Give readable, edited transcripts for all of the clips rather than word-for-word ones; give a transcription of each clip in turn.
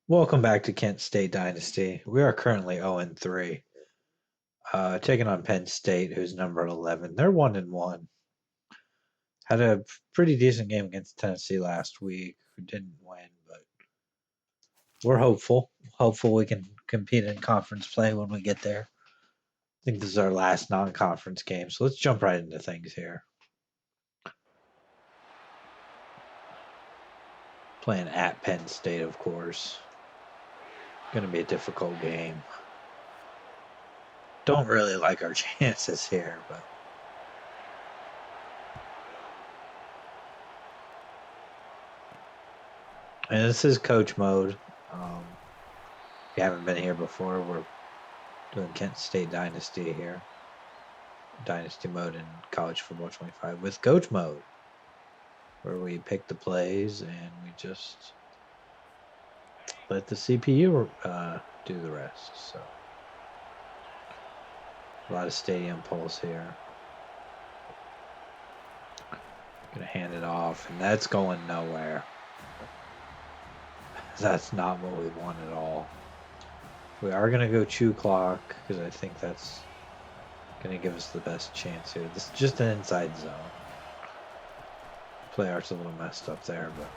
Welcome back to Kent State Dynasty. We are currently 0-3, taking on Penn State, who's number 11. They're 1-1. Had a pretty decent game against Tennessee last week. We didn't win, but we're hopeful. Hopeful we can compete in conference play when we get there. I think this is our last non-conference game, so let's jump right into things here. Playing at Penn State, of course. Going to be a difficult game. Don't really like our chances here, but and this is coach mode. If you haven't been here before, we're doing Kent State Dynasty here. Dynasty mode in College Football 25 with coach mode, where we pick the plays and we just let the CPU do the rest. So a lot of stadium pulse here. Gonna hand it off, and that's going nowhere. That's not what we want at all. We are gonna go chew clock because I think that's gonna give us the best chance here. This is just an inside zone. Play art's a little messed up there, but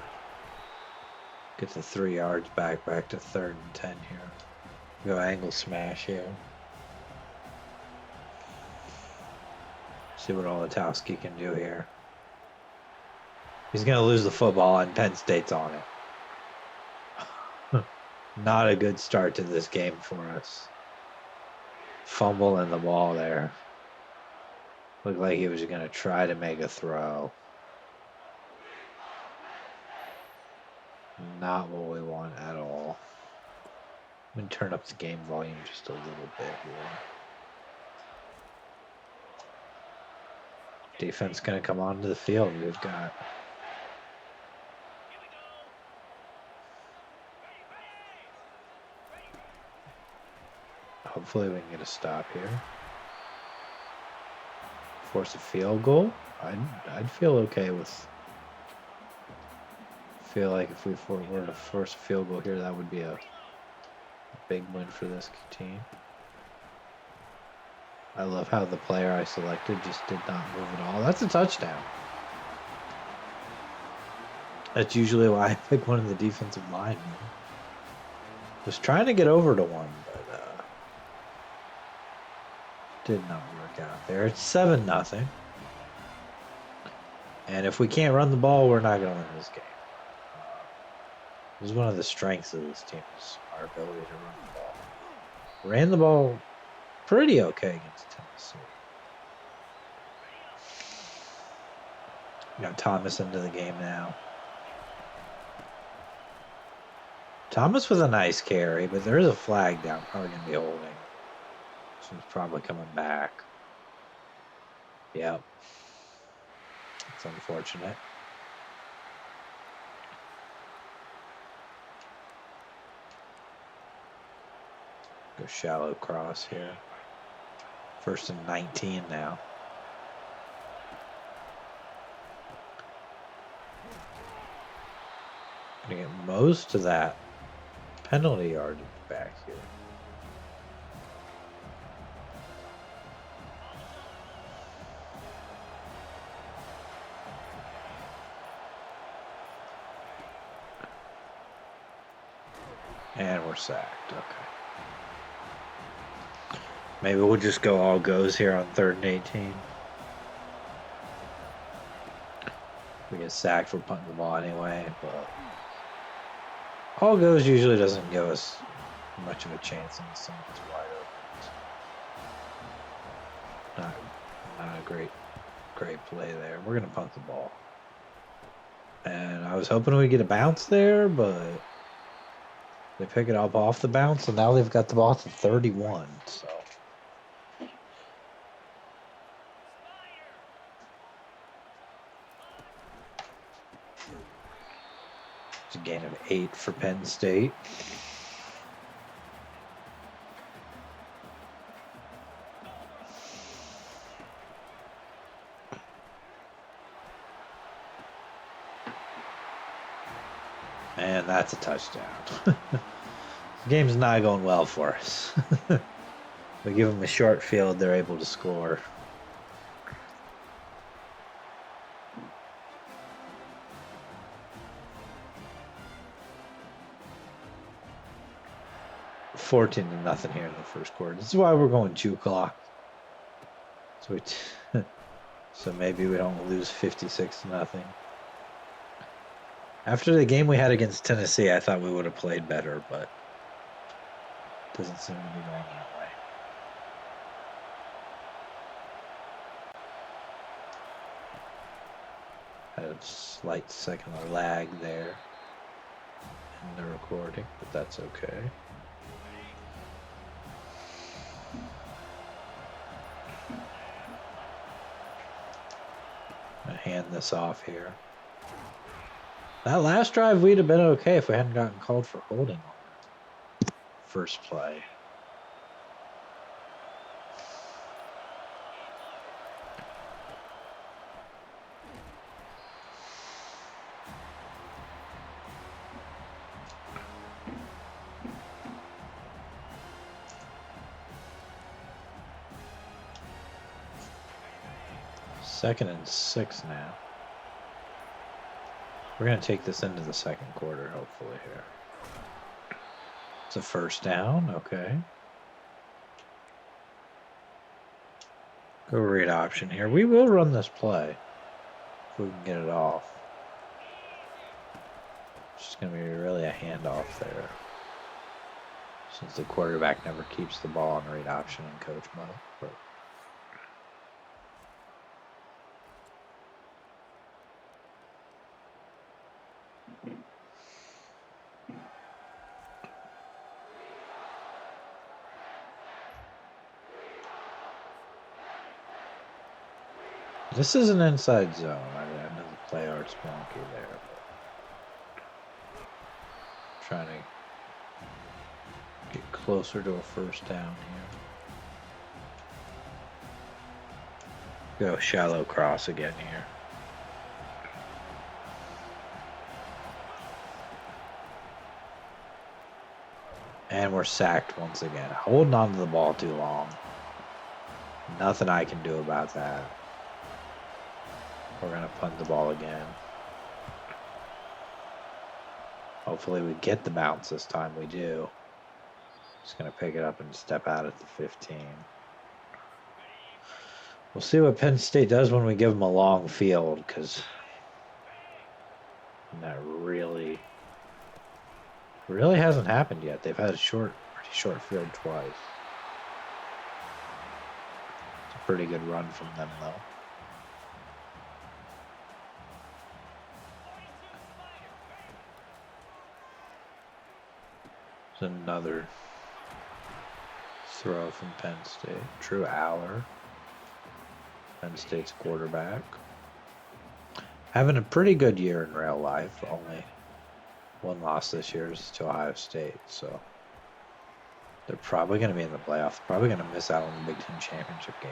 get the 3 yards back to 3rd and 10 here. Go angle smash here. See what Olatowski can do here. He's gonna lose the football and Penn State's on it. Not a good start to this game for us. Fumble in the ball there. Looked like he was gonna try to make a throw. Not what we want at all. I'm gonna turn up the game volume just a little bit here. Defense gonna come onto the field. We've got hopefully we can get a stop here. Force a field goal. I'd feel okay with. Feel like if we were to force a field goal here, that would be a big win for this team. I love how the player I selected just did not move at all. That's a touchdown. That's usually why I pick one of the defensive linemen. Was trying to get over to one, but did not work out there. It's 7-0. And if we can't run the ball, we're not going to win this game. This is one of the strengths of this team, is our ability to run the ball. Ran the ball pretty okay against Tennessee. Got Thomas into the game now. Thomas with a nice carry, but there is a flag down. Probably going to be holding. So he's probably coming back. Yep. It's unfortunate. Go shallow cross here. 1st and 19 now. Gonna get most of that penalty yardage back here. And we're sacked. Okay. Maybe we'll just go all goes here on 3rd and 18. We get sacked for punting the ball anyway, but all goes usually doesn't give us much of a chance unless someone's wide open. Not a great play there. We're gonna punt the ball. And I was hoping we'd get a bounce there, but they pick it up off the bounce, and now they've got the ball to 31. So it's a gain of 8 for Penn State. And that's a touchdown. The game's not going well for us. We give them a short field, they're able to score. $14-0 here in the first quarter. This is why we're going 2 o'clock. So maybe we don't lose 56-0. After the game we had against Tennessee, I thought we would have played better, but it doesn't seem to be going that way. Had a slight second of lag there in the recording, but that's okay. I'm gonna hand this off here. That last drive, we'd have been okay if we hadn't gotten called for holding on the first play. Second and 6 now. We're going to take this into the second quarter, hopefully, here. It's a first down. Okay. Go read option here. We will run this play if we can get it off. It's just going to be really a handoff there, since the quarterback never keeps the ball in read option in coach mode. But this is an inside zone. I know the play art's wonky there, but trying to get closer to a first down here. Go shallow cross again here. And we're sacked once again. Holding on to the ball too long. Nothing I can do about that. We're going to punt the ball again. Hopefully we get the bounce this time. We do. Just going to pick it up and step out at the 15. We'll see what Penn State does when we give them a long field, because that really hasn't happened yet. They've had a pretty short field twice. It's a pretty good run from them, though. It's another throw from Penn State. Drew Aller, Penn State's quarterback. Having a pretty good year in real life. Only one loss this year is to Ohio State, so they're probably going to be in the playoffs. Probably going to miss out on the Big Ten championship game.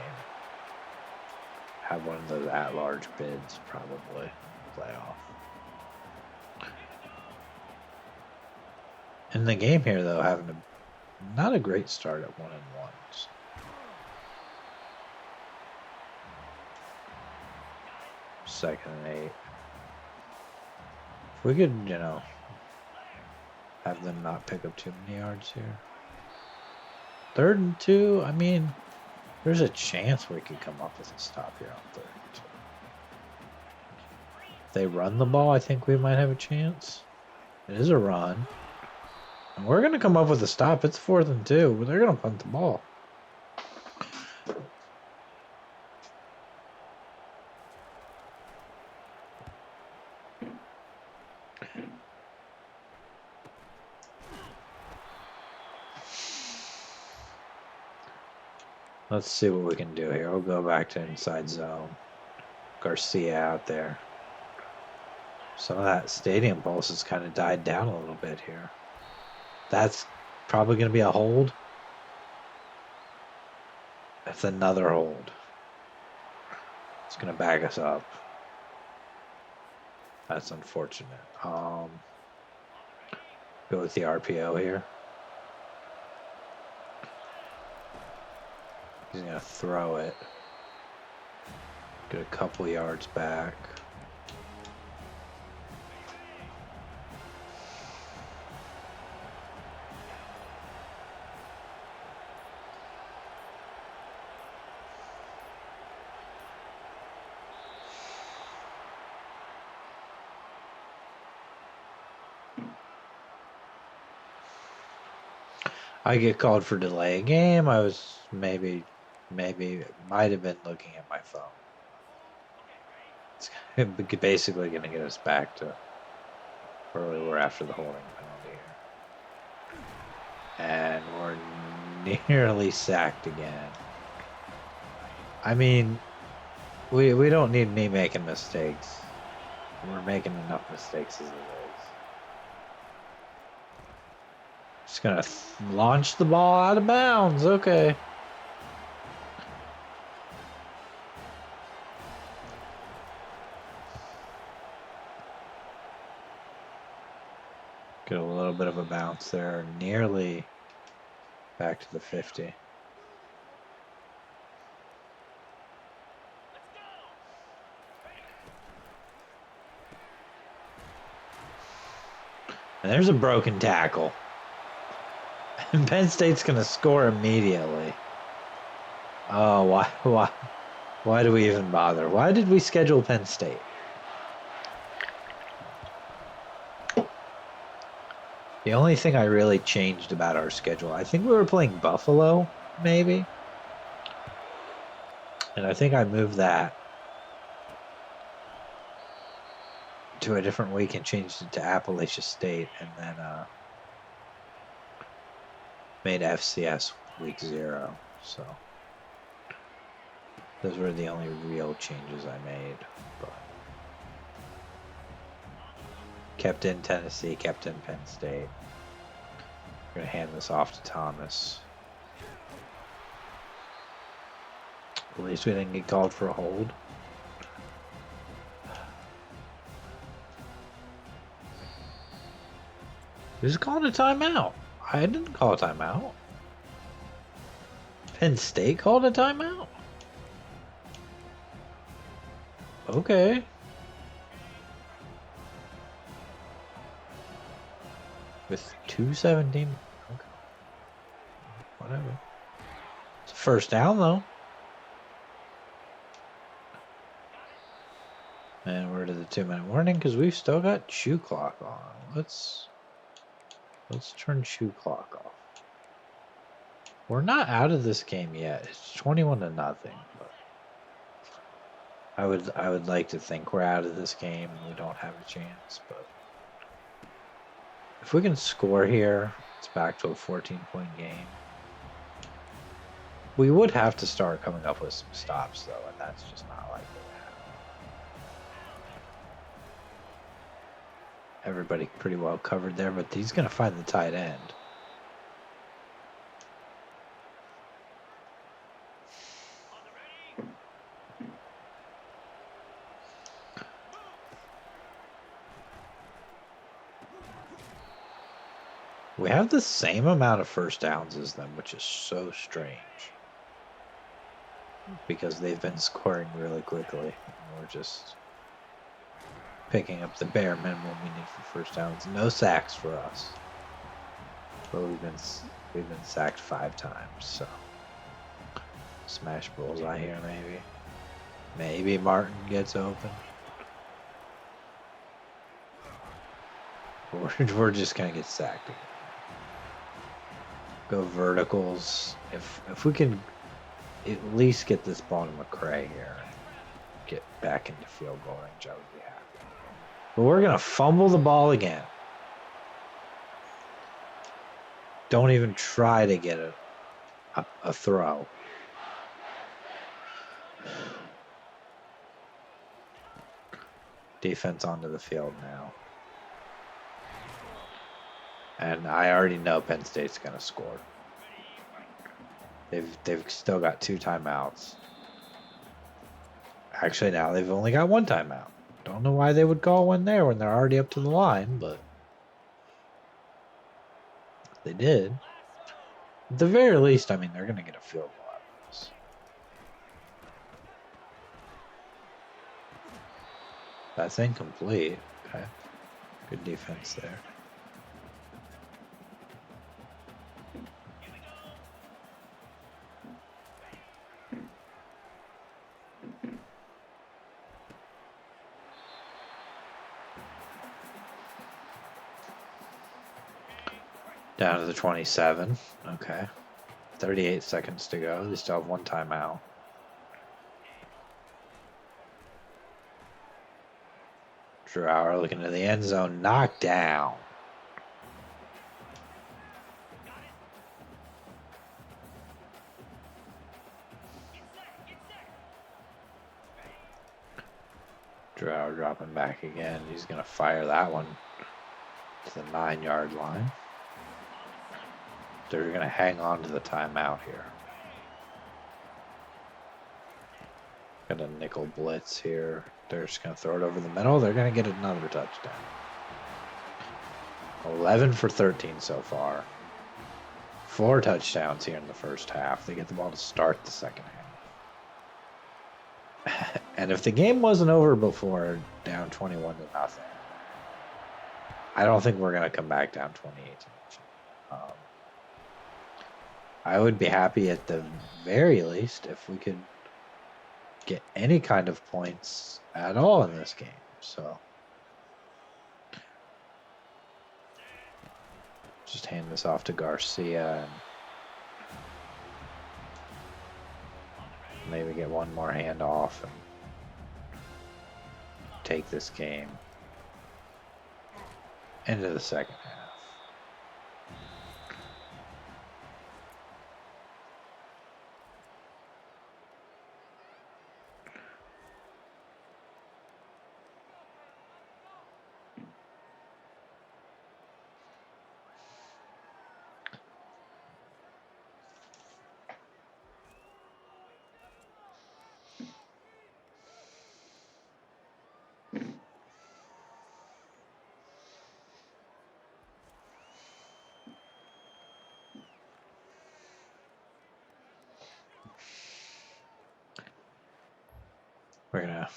Have one of those at-large bids, probably playoff. In the game here, though, having not a great start at 1-1. Second and 8. If we could, have them not pick up too many yards here. 3rd and 2, I mean, there's a chance we could come up with a stop here on 3rd and 2. If they run the ball, I think we might have a chance. It is a run. And we're going to come up with a stop. It's 4th and 2, but they're going to punt the ball. Let's see what we can do here. We'll go back to inside zone. Garcia out there. Some of that stadium pulse has kind of died down a little bit here. That's probably going to be a hold. That's another hold. It's going to back us up. That's unfortunate. Go with the RPO here. He's going to throw it. Get a couple yards back. I get called for delay a game. I was maybe might have been looking at my phone. It's basically going to get us back to where we were after the holding penalty here. And we're nearly sacked again. I mean, we don't need me making mistakes. We're making enough mistakes as it is. Just gonna launch the ball out of bounds. Okay. Get a little bit of a bounce there. Nearly back to the 50. And there's a broken tackle. And Penn State's going to score immediately. Oh, why do we even bother? Why did we schedule Penn State? The only thing I really changed about our schedule, I think we were playing Buffalo, maybe. And I think I moved that to a different week and changed it to Appalachia State, and then made FCS week 0. So those were the only real changes I made. But kept in Tennessee, kept in Penn State. We're gonna hand this off to Thomas. At least we didn't get called for a hold. Who's calling a timeout? I didn't call a timeout. Penn State called a timeout? Okay. With 2:17. Okay. Whatever. It's a first down though. And we're to the 2-minute warning because we've still got shoe clock on. Let's turn shoe clock off. We're not out of this game yet. It's 21-0. But I would like to think we're out of this game and we don't have a chance. But if we can score here, it's back to a 14-point game. We would have to start coming up with some stops though, and that's just not likely to happen. Everybody pretty well covered there, but he's going to find the tight end. We have the same amount of first downs as them, which is so strange. Because they've been scoring really quickly. We're just picking up the bare minimum we need for first downs. No sacks for us. But we've been sacked 5 times, so smash bullseye here maybe. Maybe Martin gets open. We're just gonna get sacked again. Go verticals. If we can at least get this ball to McCray here and get back into field goal range, I would be happy. But we're gonna fumble the ball again. Don't even try to get a throw. Defense onto the field now. And I already know Penn State's going to score. They've still got 2 timeouts. Actually, now they've only got 1 timeout. Don't know why they would call one there when they're already up to the line, but they did. At the very least, I mean, they're going to get a field goal out of this. That's incomplete. Okay. Good defense there. Down to the 27. Okay. 38 seconds to go. They still have one timeout. Drew looking to the end zone. Knocked down. Drew dropping back again. He's going to fire that one to the 9-yard line. They're going to hang on to the timeout here. Got a nickel blitz here. They're just going to throw it over the middle. They're going to get another touchdown. 11 for 13 so far. 4 touchdowns here in the first half. They get the ball to start the second half. And if the game wasn't over before, down 21 to nothing, I don't think we're going to come back down 28 to nothing. I would be happy at the very least if we could get any kind of points at all in this game. So just hand this off to Garcia and maybe get one more handoff and take this game into the second half. We're going to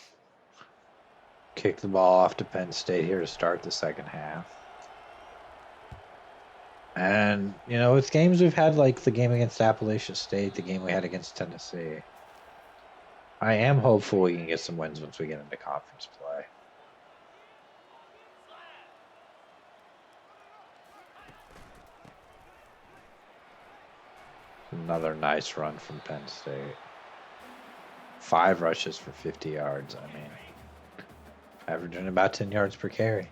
kick the ball off to Penn State here to start the second half. And, you know, with games we've had, like the game against Appalachian State, the game we had against Tennessee, I am hopeful we can get some wins once we get into conference play. Another nice run from Penn State. 5 rushes for 50 yards. I mean, averaging about 10 yards per carry.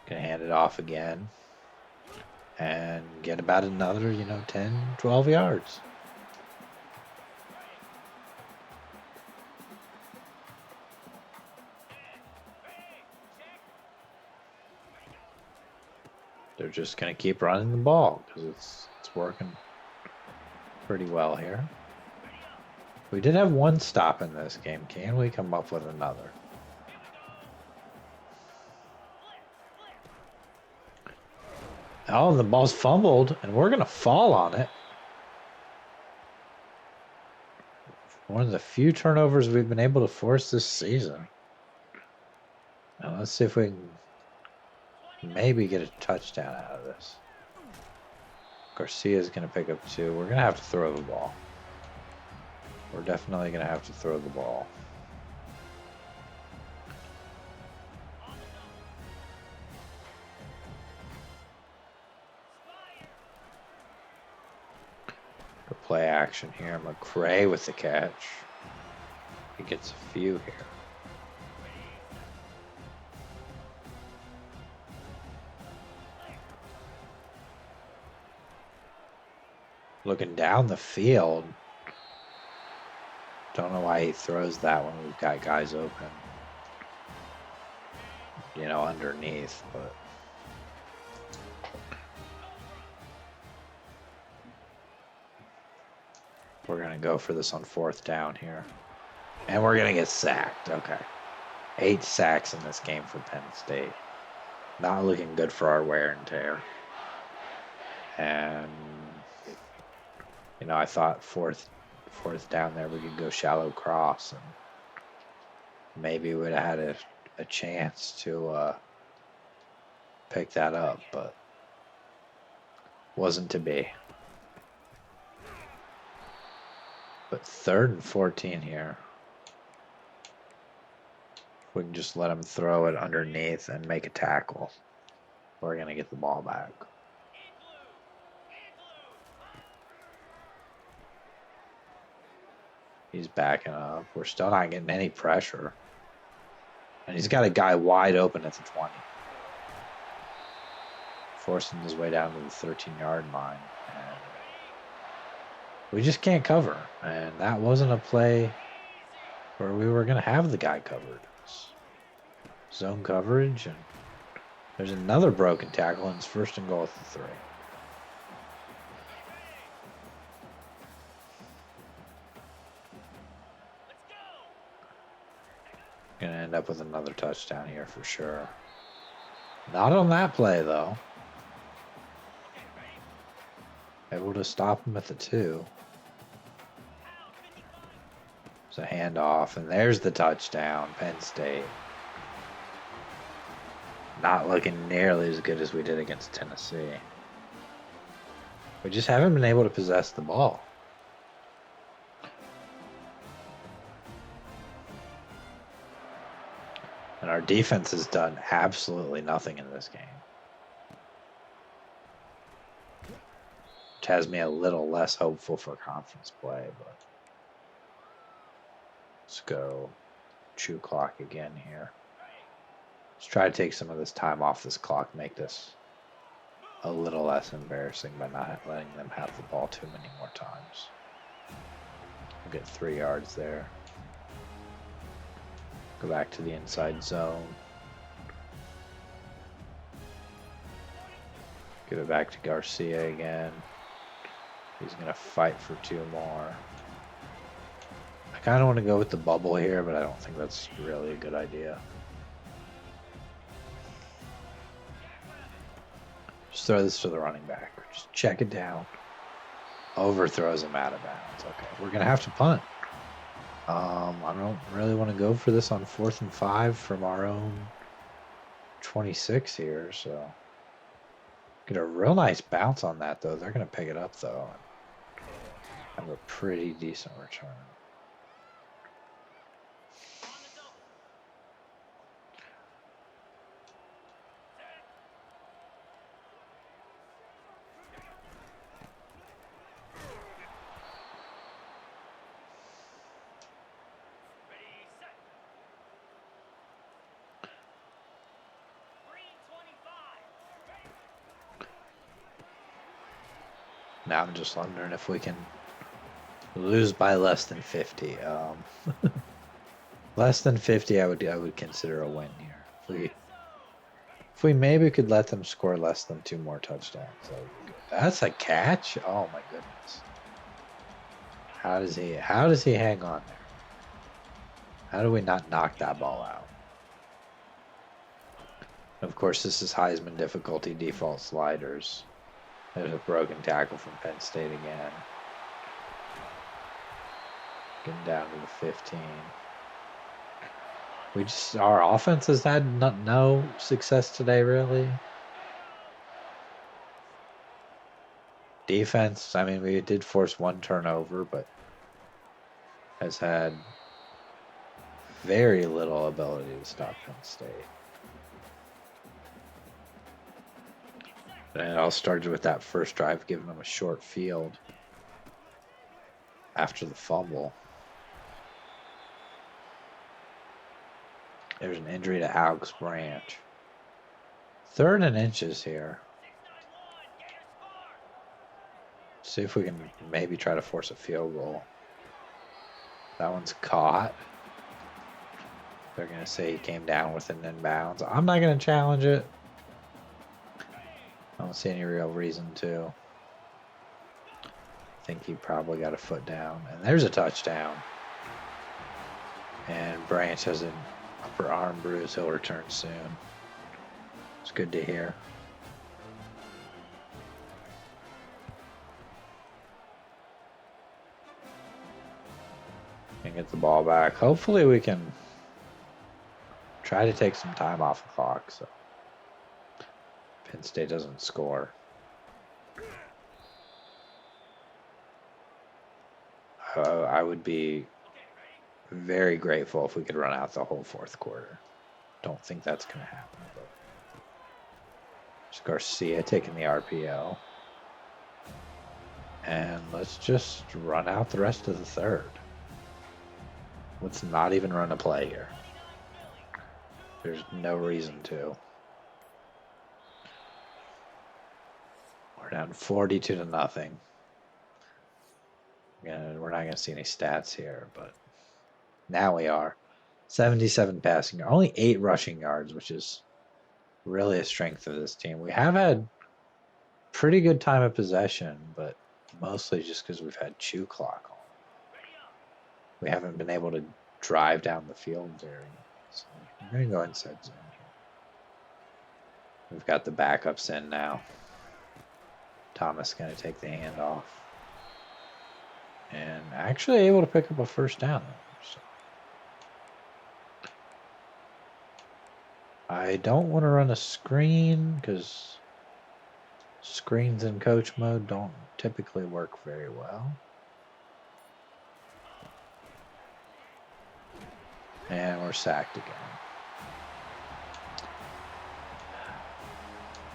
Gonna hand it off again and get about another, 10, 12 yards. They're just going to keep running the ball because it's working pretty well here. We did have one stop in this game. Can we come up with another? Oh, the ball's fumbled, and we're going to fall on it. One of the few turnovers we've been able to force this season. Now let's see if we can maybe get a touchdown out of this. Garcia's going to pick up 2. We're going to have to throw the ball. We're definitely going to have to throw the ball. Play action here. McCray with the catch. He gets a few here. Looking down the field. Don't know why he throws that when we've got guys open. Underneath, but we're going to go for this on 4th down here. And we're going to get sacked. Okay. 8 sacks in this game for Penn State. Not looking good for our wear and tear. And, I thought fourth 4th down there, we could go shallow cross and maybe would have had a chance to pick that up, but wasn't to be. But 3rd and 14 here. We can just let him throw it underneath and make a tackle. We're going to get the ball back. He's backing up. We're still not getting any pressure. And he's got a guy wide open at the 20. Forcing his way down to the 13-yard line. And we just can't cover. And that wasn't a play where we were going to have the guy covered. Zone coverage, and there's another broken tackle, and it's 1st and goal at the 3. Gonna end up with another touchdown here for sure. Not on that play though. Able to stop him at the 2. It's a handoff, and there's the touchdown, Penn State. Not looking nearly as good as we did against Tennessee. We just haven't been able to possess the ball. And our defense has done absolutely nothing in this game. Which has me a little less hopeful for conference play, but let's go chew clock again here. Let's try to take some of this time off this clock, make this a little less embarrassing by not letting them have the ball too many more times. We'll get 3 yards there. Go back to the inside zone. Give it back to Garcia again. He's going to fight for 2 more. I kind of want to go with the bubble here, but I don't think that's really a good idea. Just throw this to the running back. Just check it down. Overthrows him out of bounds. Okay, we're going to have to punt. I don't really want to go for this on 4th and 5 from our own 26 here, so get a real nice bounce on that, though. They're going to pick it up, though, and have a pretty decent return. Now I'm just wondering if we can lose by less than 50. Less than 50, I would consider a win here. If we maybe could let them score less than 2 more touchdowns, that would be good. That's a catch. Oh my goodness! How does he hang on there? How do we not knock that ball out? Of course, this is Heisman difficulty default sliders. There's a broken tackle from Penn State again. Getting down to the 15. Our offense has had no success today, really. Defense, I mean, we did force 1 turnover, but has had very little ability to stop Penn State. And it all started with that first drive, giving them a short field after the fumble. There's an injury to Alex Branch. 3rd and inches here. See if we can maybe try to force a field goal. That one's caught. They're going to say he came down with an inbounds. I'm not going to challenge it. I don't see any real reason to. I think he probably got a foot down. And there's a touchdown. And Branch has an upper arm bruise. He'll return soon. It's good to hear. and get the ball back. Hopefully we can try to take some time off the clock so Penn State doesn't score. I would be very grateful if we could run out the whole fourth quarter. Don't think that's going to happen. But it's Garcia taking the RPO. And let's just run out the rest of the third. Let's not even run a play here. There's no reason to. We're down 42-0. Yeah, we're not going to see any stats here, but now we are. 77 passing yards, only 8 rushing yards, which is really a strength of this team. We have had pretty good time of possession, but mostly just because we've had chew clock on. We haven't been able to drive down the field very. So we're going to go inside zone here. We've got the backups in now. Thomas going to take the handoff. And actually able to pick up a first down. So I don't want to run a screen because screens in coach mode don't typically work very well. And we're sacked again.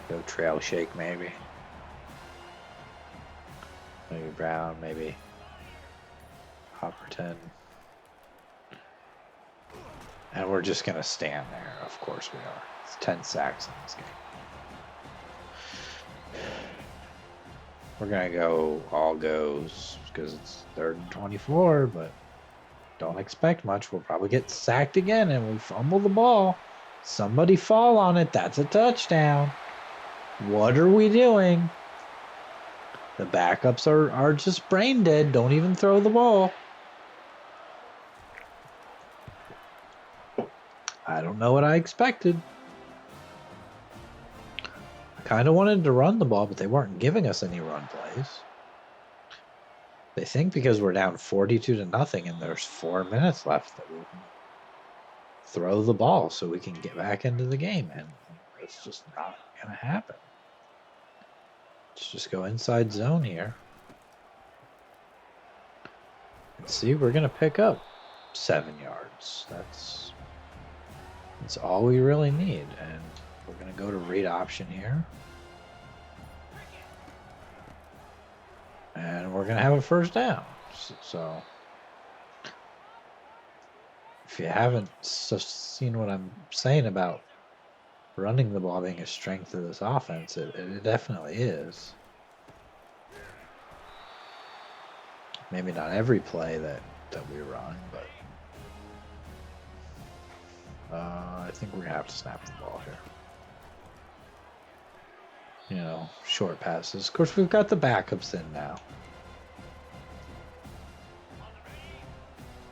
Go trail shake maybe. Maybe Brown, maybe Hopperton. And we're just going to stand there. Of course we are. It's 10 sacks in this game. We're going to go all goes because it's 3rd and 24, but don't expect much. We'll probably get sacked again and we fumble the ball. Somebody fall on it. That's a touchdown. What are we doing? The backups are just brain dead. Don't even throw the ball. I don't know what I expected. I kind of wanted to run the ball, but they weren't giving us any run plays. They think because we're down 42-0 and there's 4 minutes left that we can throw the ball so we can get back into the game, and it's just not going to happen. Let's just go inside zone here. And see, we're going to pick up 7 yards. That's all we really need. And we're going to go to read option here. And we're going to have a first down. So if you haven't seen what I'm saying about running the ball being a strength of this offense, it definitely is. Maybe not every play that we run, but I think we're going to have to snap the ball here. You know, short passes. Of course, we've got the backups in now.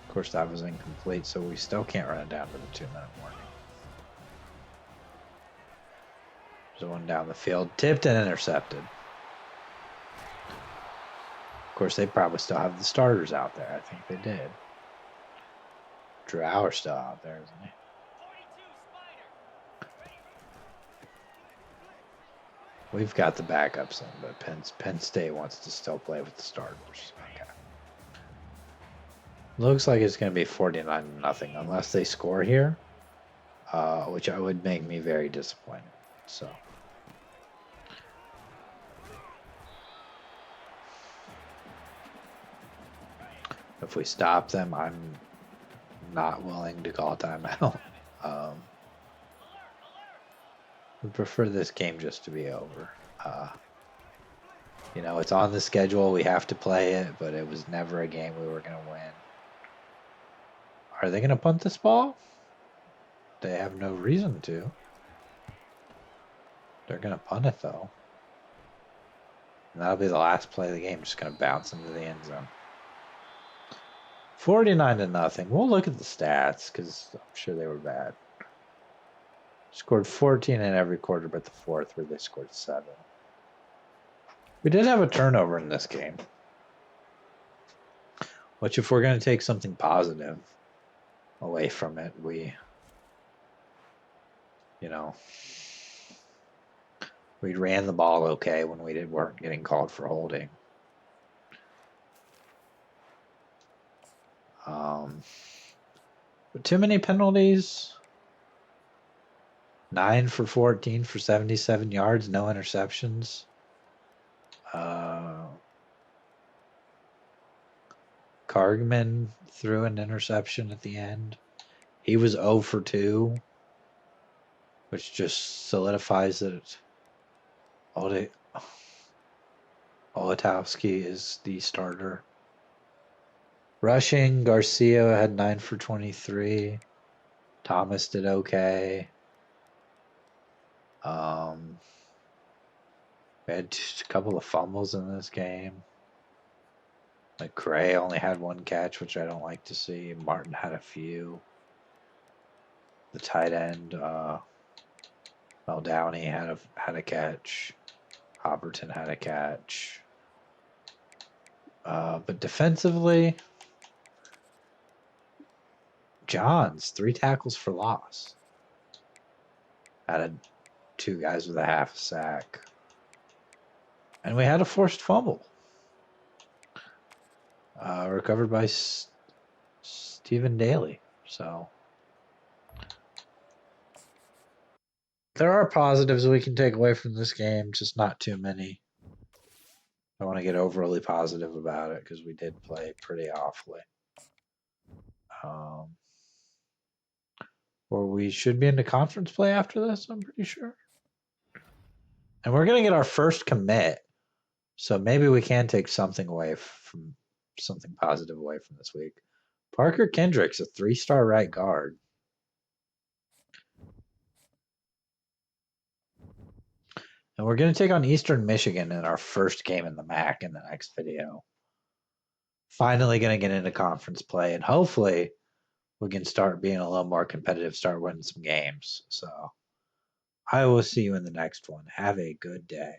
Of course, that was incomplete, so we still can't run it down to the 2-minute warning. There's one down the field. Tipped and intercepted. Of course, they probably still have the starters out there. I think they did. Drew Auer's still out there, isn't he? We've got the backups in, but Penn State wants to still play with the starters. Okay. Looks like it's going to be 49-0 unless they score here, which would make me very disappointed. So. If we stop them, I'm not willing to call timeout. We prefer this game just to be over. You know, it's on the schedule. We have to play it, but it was never a game we were going to win. Are they going to punt this ball? They have no reason to. They're going to punt it, though. And that'll be the last play of the game. Just going to bounce into the end zone. 49-0. We'll look at the stats because I'm sure they were bad. Scored 14 in every quarter but the fourth where they scored 7. We did have a turnover in this game. Which, if we're going to take something positive away from it, we ran the ball okay when we weren't getting called for holding. But too many penalties. 9 for 14 for 77 yards, no interceptions. Cargman threw an interception at the end. He was 0 for 2, which just solidifies that Olatowski is the starter. Rushing, Garcia had 9 for 23. Thomas did okay. We had just a couple of fumbles in this game. McCray only had 1 catch, which I don't like to see. Martin had a few. The tight end, Mel Downey had a catch. Hopperton had a catch. But defensively, Johns, 3 tackles for loss. Had 2 guys with a half a sack. And we had a forced fumble. Recovered by Stephen Daly. So there are positives we can take away from this game, just not too many. I don't want to get overly positive about it because we did play pretty awfully. Or we should be into conference play after this, I'm pretty sure. And we're going to get our first commit. So maybe we can take something positive away from this week. Parker Kendricks, a 3-star right guard. And we're going to take on Eastern Michigan in our first game in the MAC in the next video. Finally going to get into conference play, and hopefully we can start being a little more competitive, start winning some games. So I will see you in the next one. Have a good day.